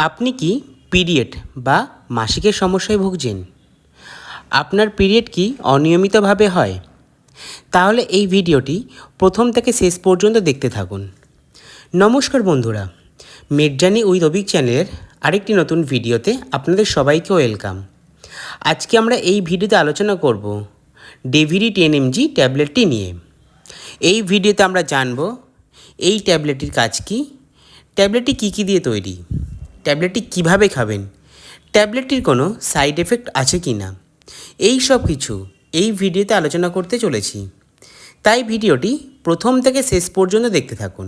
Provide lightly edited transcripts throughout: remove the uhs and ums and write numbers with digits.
আপনি কি পিরিয়ড বা মাসিকের সমস্যায় ভুগছেন? আপনার পিরিয়ড কি অনিয়মিতভাবে হয়? তাহলে এই ভিডিওটি প্রথম থেকে শেষ পর্যন্ত দেখতে থাকুন। নমস্কার বন্ধুরা, মেডজার্নি উইথ অভিক চ্যানেলের আরেকটি নতুন ভিডিওতে আপনাদের সবাইকে ওয়েলকাম। আজকে আমরা এই ভিডিওতে আলোচনা করব ডেভিডি 10mg ট্যাবলেটটি নিয়ে। এই ভিডিওতে আমরা জানব এই ট্যাবলেটটির কাজ কী, ট্যাবলেটটি কী দিয়ে তৈরি, ট্যাবলেটটি কিভাবে খাবেন, ট্যাবলেটটির কোনো সাইড এফেক্ট আছে কি না, এই সব কিছু এই ভিডিওতে আলোচনা করতে চলেছি। তাই ভিডিওটি প্রথম থেকে শেষ পর্যন্ত দেখতে থাকুন।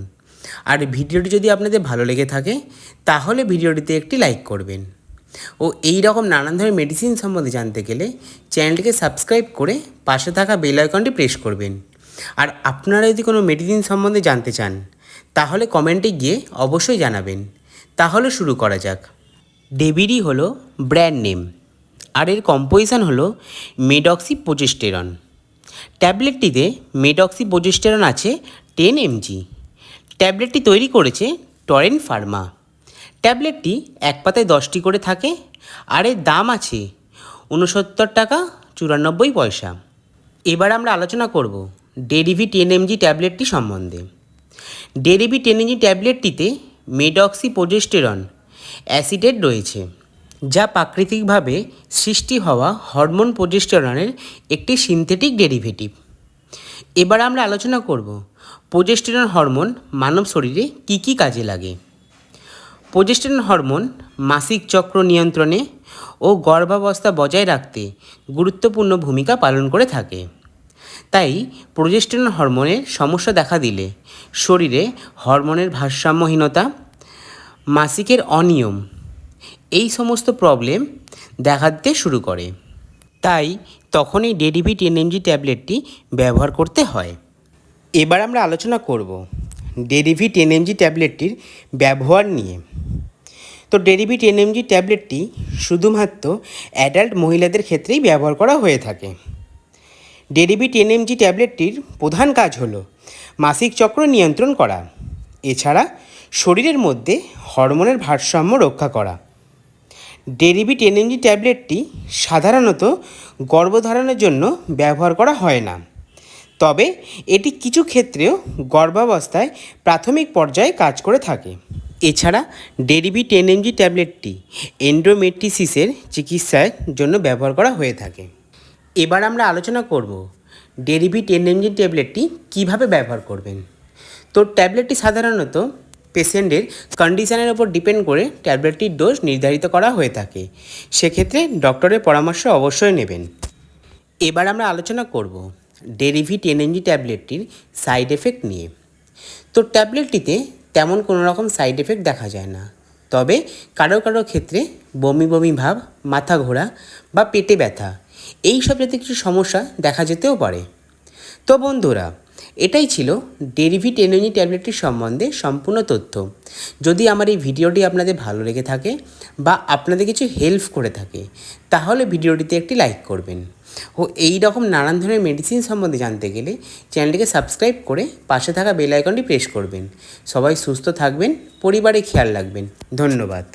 আর ভিডিওটি যদি আপনাদের ভালো লেগে থাকে তাহলে ভিডিওটিতে একটি লাইক করবেন। ও এই রকম নানান ধরনের মেডিসিন সম্বন্ধে জানতে গেলে চ্যানেলটিকে সাবস্ক্রাইব করে পাশে থাকা বেল আইকনটি প্রেস করবেন। আর আপনারা যদি কোনো মেডিসিন সম্বন্ধে জানতে চান তাহলে কমেন্টে গিয়ে অবশ্যই জানাবেন। তাহলে শুরু করা যাক। ডেভিডি হলো ব্র্যান্ড নেম, আর এর কম্পোজিশন হলো মেডক্সিপ্রোজেস্টেরন। ট্যাবলেটটিতে মেডক্সিপ্রোজেস্টেরন আছে 10mg। ট্যাবলেটটি তৈরি করেছে টরেন্ট ফার্মা। ট্যাবলেটটি এক পাতায় 10টি করে থাকে, আর এর দাম আছে 69 টাকা 94 পয়সা। এবার আমরা আলোচনা করব ডেরিভি 10mg ট্যাবলেটটি সম্বন্ধে। ডেরিভি 10mg ট্যাবলেটটিতে মেডক্সিপ্রোজেস্টেরন অ্যাসিটেট রয়েছে, যা প্রাকৃতিকভাবে সৃষ্টি হওয়া হরমোন প্রোজেস্টেরনের একটি সিনথেটিক ডেরিভেটিভ। এবার আমরা আলোচনা করব প্রোজেস্টেরন হরমোন মানব শরীরে কী কী কাজে লাগে। প্রোজেস্টেরন হরমোন মাসিক চক্র নিয়ন্ত্রণে ও গর্ভাবস্থা বজায় রাখতে গুরুত্বপূর্ণ ভূমিকা পালন করে থাকে। তাই প্রোজেস্টেরন হরমোনের সমস্যা দেখা দিলে শরীরে হরমোনের ভারসাম্যহীনতা, মাসিকের অনিয়ম, এই সমস্ত প্রবলেম দেখা দিতে শুরু করে। তাই তখন এই ডেরিভি 10mg ট্যাবলেটটি ব্যবহার করতে হয়। এবার আমরা আলোচনা করব ডেরিভি 10mg ট্যাবলেটটির ব্যবহার নিয়ে। তো ডেরিভি 10mg ট্যাবলেটটি শুধুমাত্র অ্যাডাল্ট মহিলাদের ক্ষেত্রেই ব্যবহার করা হয়ে থাকে। ডেরিভি 10mg ট্যাবলেটটির প্রধান কাজ হলো মাসিক চক্র নিয়ন্ত্রণ করা, এছাড়া শরীরের মধ্যে হরমোনের ভারসাম্য রক্ষা করা। ডেরিভি 10mg ট্যাবলেটটি সাধারণত গর্ভধারণের জন্য ব্যবহার করা হয় না, তবে এটি কিছু ক্ষেত্রেও গর্ভাবস্থায় প্রাথমিক পর্যায়ে কাজ করে থাকে। এছাড়া ডেরিভি 10mg ট্যাবলেটটি এন্ডোমেট্রিসিসের চিকিৎসার জন্য ব্যবহার করা হয়ে থাকে। এবার আমরা আলোচনা করব ডেরিভি 10mg ট্যাবলেটটি কিভাবে ব্যবহার করবেন। তো ট্যাবলেটটি সাধারণত পেশেন্টের কন্ডিশনের ওপর ডিপেন্ড করে ট্যাবলেটটির ডোজ নির্ধারিত করা হয়ে থাকে, সেক্ষেত্রে ডক্টরের পরামর্শ অবশ্যই নেবেন। এবার আমরা আলোচনা করব ডেরিভি 10mg ট্যাবলেটটির সাইড এফেক্ট নিয়ে। তো ট্যাবলেটটিতে তেমন কোনো রকম সাইড এফেক্ট দেখা যায় না, তবে কারো ক্ষেত্রে বমি বমি ভাব, মাথা ঘোরা বা পেটে ব্যথা, এই সব জাতীয় কিছু সমস্যা দেখা যেতেও পারে। তো বন্ধুরা, এটাই ছিল ডেরিভি 10mg ট্যাবলেটটির সম্বন্ধে সম্পূর্ণ তথ্য। যদি আমার এই ভিডিওটি আপনাদের ভালো লেগে থাকে বা আপনাদের কিছু হেল্প করে থাকে তাহলে ভিডিওটিতে একটি লাইক করবেন। ও এই রকম নানান ধরনের মেডিসিন সম্বন্ধে জানতে গেলে চ্যানেলটিকে সাবস্ক্রাইব করে পাশে থাকা বেল আইকনটি প্রেস করবেন। সবাই সুস্থ থাকবেন, পরিবারে খেয়াল রাখবেন। ধন্যবাদ।